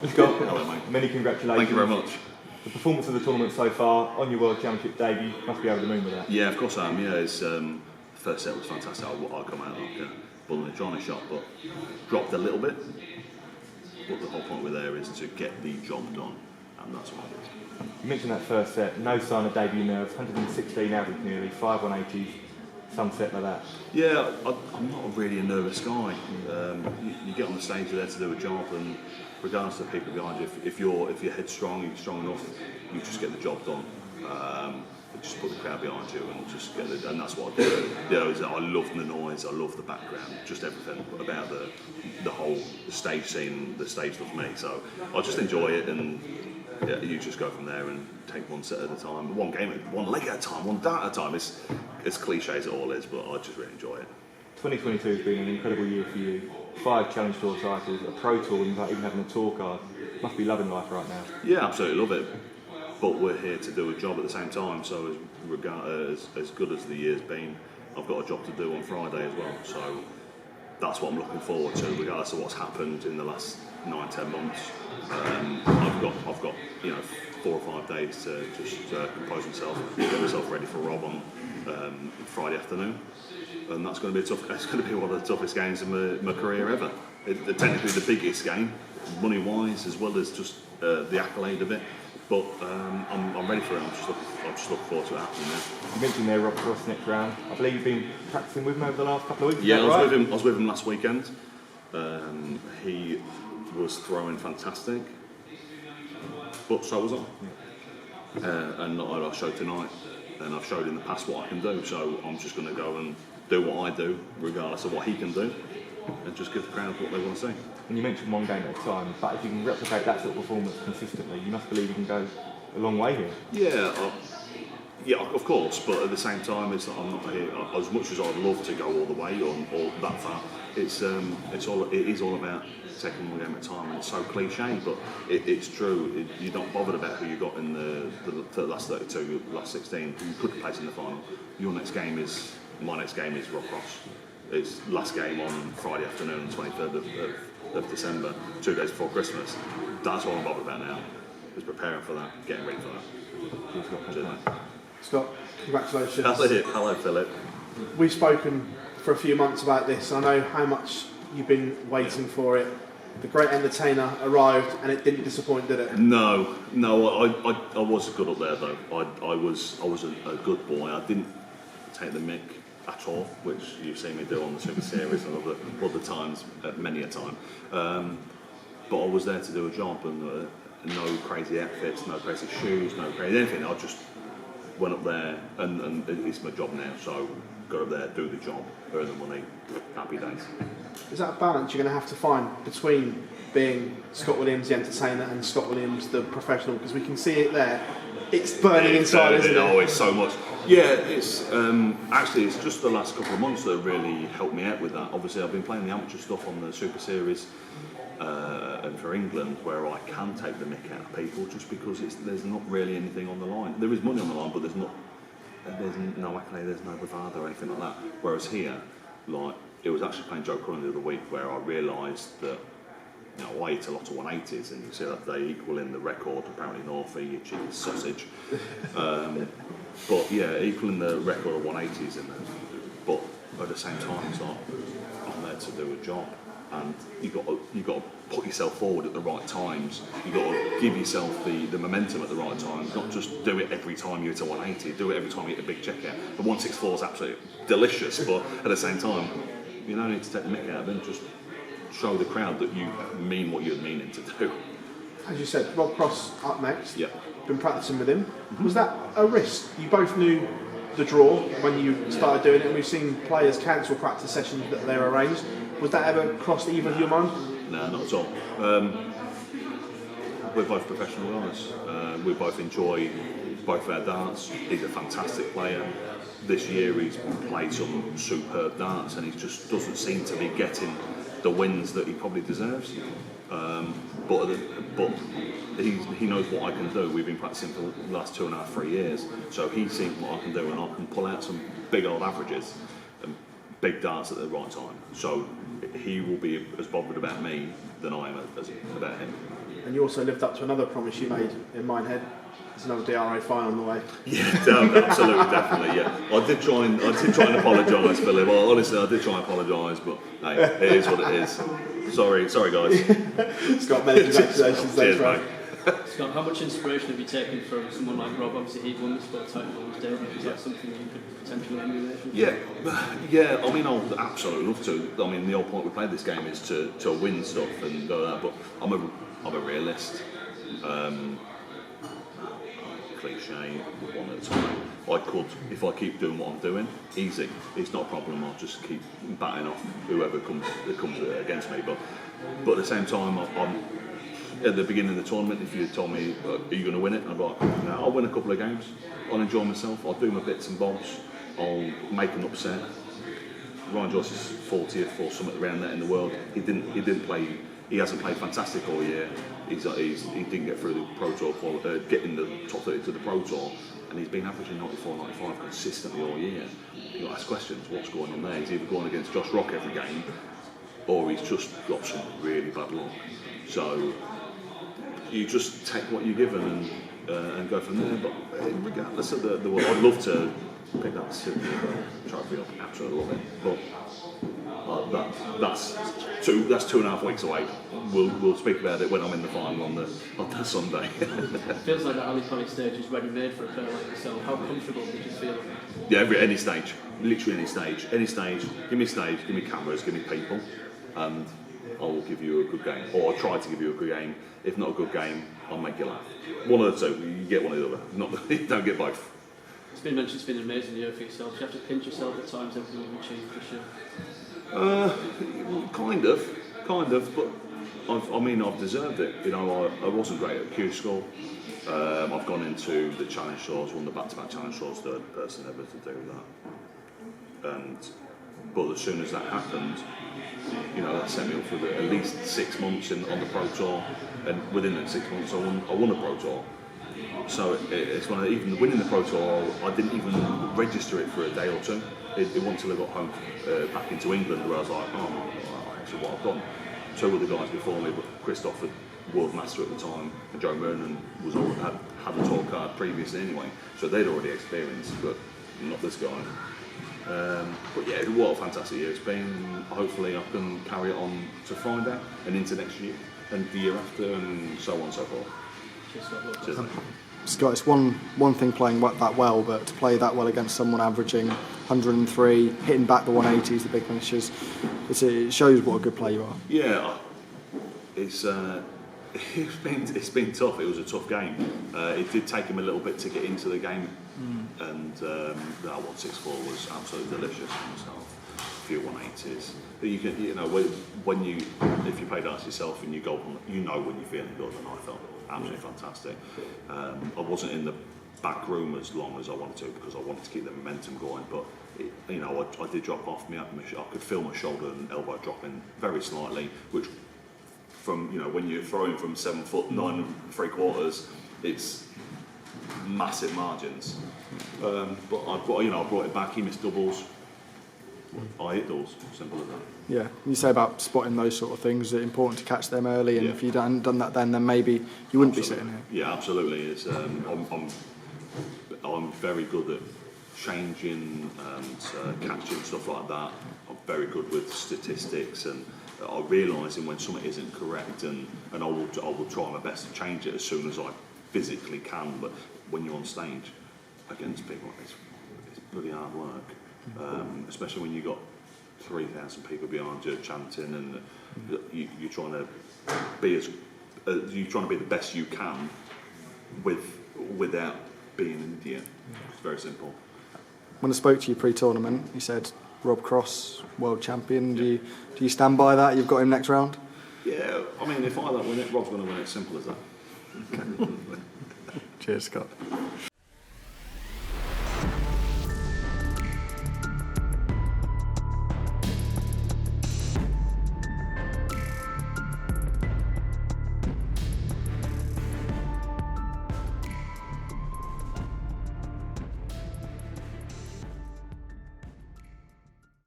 Scott, Hello, mate. many congratulations. Thank you very much. The performance of the tournament so far on your World Championship debut, must be over the moon with that. Yeah, of course I am. Yeah, it's the first set was fantastic. I come out like a bull in a china shop, but dropped a little bit. But the whole point with there is to get the job done, and that's what I did. You mentioned that first set, no sign of debut nerves, 116 average nearly, 5 180s, some set like that. Yeah, I'm not really a nervous guy. You get on the stage, you're there to do a job, and regardless of the people behind you, if you're headstrong, you're strong enough, you just get the job done. Just put the crowd behind you and just get it, and that's what I do. I love the noise, I love the background, just everything about the whole stage scene, the stage stuff for me. So I just enjoy it, and yeah, you just go from there and take one set at a time, one game, one leg at a time, one dart at a time. It's cliche as it all is, but I just really enjoy it. 2022 has been an incredible year for you. 5 Challenge Tour titles, a Pro Tour without even having a tour card. Must be loving life right now. Yeah, absolutely love it. But we're here to do a job at the same time, so as good as the year's been, I've got a job to do on Friday as well. So that's what I'm looking forward to, regardless of what's happened in the last 9-10 months. I've got 4 or 5 days to just compose myself, get myself ready for Rob on Friday afternoon, and that's going to be tough. It's going to be one of the toughest games of my career ever. Technically the biggest game, money-wise, as well as just the accolade of it. But I'm ready for it. I'm just looking forward to it happening now. You mentioned there Rob Cross next round. I believe you've been practicing with him over the last couple of weeks. Yeah, I was with him last weekend. He was throwing fantastic, but so was I. And I showed tonight, and I've showed in the past what I can do. So I'm just going to go and do what I do, regardless of what he can do, and just give the crowd what they want to see. And you mentioned one game at a time, but if you can replicate that sort of performance consistently, you must believe you can go a long way here. Yeah, of course. But at the same time, it's I'm not here. As much as I'd love to go all the way or that far, it is all about taking one game at a time. And it's so cliche, but it's true. You're not bothered about who you got in the last 32, last 16. You could place in the final. My next game is Rob Cross. It's last game on Friday afternoon, 23rd of December, 2 days before Christmas. That's what I'm bothered about now, is preparing for that, getting ready for that. Cheers, mate. Scott, congratulations. Hello, Philip. We've spoken for a few months about this, and I know how much you've been waiting for it. The great entertainer arrived, and it didn't disappoint, did it? No, I was good up there though. I was a good boy. I didn't take the mick at all, which you've seen me do on the Super Series and other times, many a time. But I was there to do a job, and no crazy outfits, no crazy shoes, no crazy anything. I just went up there, and it's my job now, so go up there, do the job, earn the money, happy days. Is that a balance you're going to have to find between being Scott Williams, the entertainer, and Scott Williams, the professional? Because we can see it there. It's burning inside, isn't it? Oh, it's so much. Yeah, it's actually it's just the last couple of months that really helped me out with that. Obviously, I've been playing the amateur stuff on the Super Series and for England, where I can take the mick out of people, just because there's not really anything on the line. There is money on the line, but there's no accolade, there's no bravado or anything like that. Whereas here, like, it was actually playing Joe Cullen the other week where I realised that I eat a lot of 180s, and you see that they equal in the record, apparently Northie, you cheeky sausage. But yeah, equaling the record of 180s, but at the same time, it's like, I'm there to do a job, and you got to put yourself forward at the right times. You got to give yourself the momentum at the right times, not just do it every time you hit a 180. Do it every time you hit a big checkout. The 164 is absolutely delicious, but at the same time, you don't need to take the mick out of them. Just show the crowd that you mean what you're meaning to do. As you said, Rob Cross up next. Yeah. Been practicing with him. Was that a risk? You both knew the draw when you started doing it, and we've seen players cancel practice sessions that they're arranged. Was that ever crossed either of your mind? No, not at all. We're both professional guys. We both enjoy both our darts. He's a fantastic player. This year he's played some superb darts, and he just doesn't seem to be getting the wins that he probably deserves. But he knows what I can do. We've been practicing for the last 2.5-3 years, so he's seen what I can do, and I can pull out some big old averages. big darts at the right time. So he will be as bothered about me than I am about him. And you also lived up to another promise you made in Minehead. There's another DRA final on the way. Yeah, absolutely, definitely. Yeah, I did try and apologise, Philip. Well, honestly, I did try and apologise, but hey, it is what it is. Sorry, guys. Scott, many congratulations. Cheers, mate. Scott, how much inspiration have you taken from someone like Rob? Obviously, he won the sport title on his debut. Is that something that you could potentially emulate? Yeah. I mean, I would absolutely love to. I mean, the whole point we played this game is to win stuff and go that. But I'm a realist. Cliche, one at a time. I could, if I keep doing what I'm doing, easy. It's not a problem. I'll just keep batting off whoever comes against me. But at the same time, I'm at the beginning of the tournament. If you told me, are you going to win it? I'd be like, no, I'll win a couple of games. I'll enjoy myself. I'll do my bits and bobs. I'll make an upset. Ryan Joyce is 40th or something around that in the world. He didn't play. He hasn't played fantastic all year. He didn't get through the Pro Tour, get in the top 30 to the Pro Tour, and he's been averaging 94, 95 consistently all year. You got to ask questions, what's going on there? He's either going against Josh Rock every game, or he's just got some really bad luck. So you just take what you're given and go from there. But regardless of the world, I'd love to pick that Sydney trophy up. Absolutely love it. But that's 2.5 weeks away. We'll speak about it when I'm in the final on that Sunday. It feels like the Ali Pali stage is ready made for a player like yourself. How comfortable did you feel? Yeah, any stage, literally any stage. Give me a stage, give me cameras, give me people, and I will give you a good game, or I'll try to give you a good game. If not a good game, I'll make you laugh. One of the two, you get one or the other. You don't get both. It's been mentioned it's been an amazing year for yourself. Do you have to pinch yourself at times everything you've achieved this year? Kind of, but I've deserved it. You know, I wasn't great at Q school. I've gone into the challenge tours, won the back-to-back challenge tours, third person ever to do that. But as soon as that happened, you know, that set me up for at least 6 months on the Pro Tour, and within that 6 months, I won a Pro Tour. So it's one of even winning the Pro Tour, I didn't even register it for a day or two. It wasn't until I got home back into England where I was like, oh, actually what I've done. Two other guys before me, but Christoph, world master at the time, and Joe Mernon had a tour card previously anyway, so they'd already experienced, but not this guy. But yeah, what a fantastic year it's been. Hopefully I can carry it on to Friday and into next year and the year after and so on and so forth. Cheers, mate. Scott, it's one thing playing that well, but to play that well against someone averaging 103, hitting back the 180s, the big finishes, it shows what a good player you are. Yeah, it's been tough. It was a tough game. It did take him a little bit to get into the game, and that 164 was absolutely delicious himself. A few 180s. But you can, if you play darts yourself and you go, you know when you're feeling good, and I felt absolutely fantastic. I wasn't in the back room as long as I wanted to because I wanted to keep the momentum going, but I did drop off. I could feel my shoulder and elbow dropping very slightly, which from when you're throwing from 7 foot 9 3/4, it's massive margins. But I brought it back. He missed doubles. I hit doubles. Simple as that. Yeah, you say about spotting those sort of things. It's important to catch them early, and if you hadn't done that then maybe you wouldn't be sitting here. Yeah, absolutely. It's I'm very good at changing and catching stuff like that. I'm very good with statistics and realising when something isn't correct, and I will try my best to change it as soon as I physically can. But when you're on stage against people, it's bloody hard work, especially when you've got 3,000 people behind you chanting, and you're trying to be the best you can without being an idiot. It's very simple. When I spoke to you pre-tournament, you said Rob Cross, world champion. Do you stand by that? You've got him next round? Yeah, I mean, if I don't win it, Rob's going to win it. Simple as that. Cheers, Scott.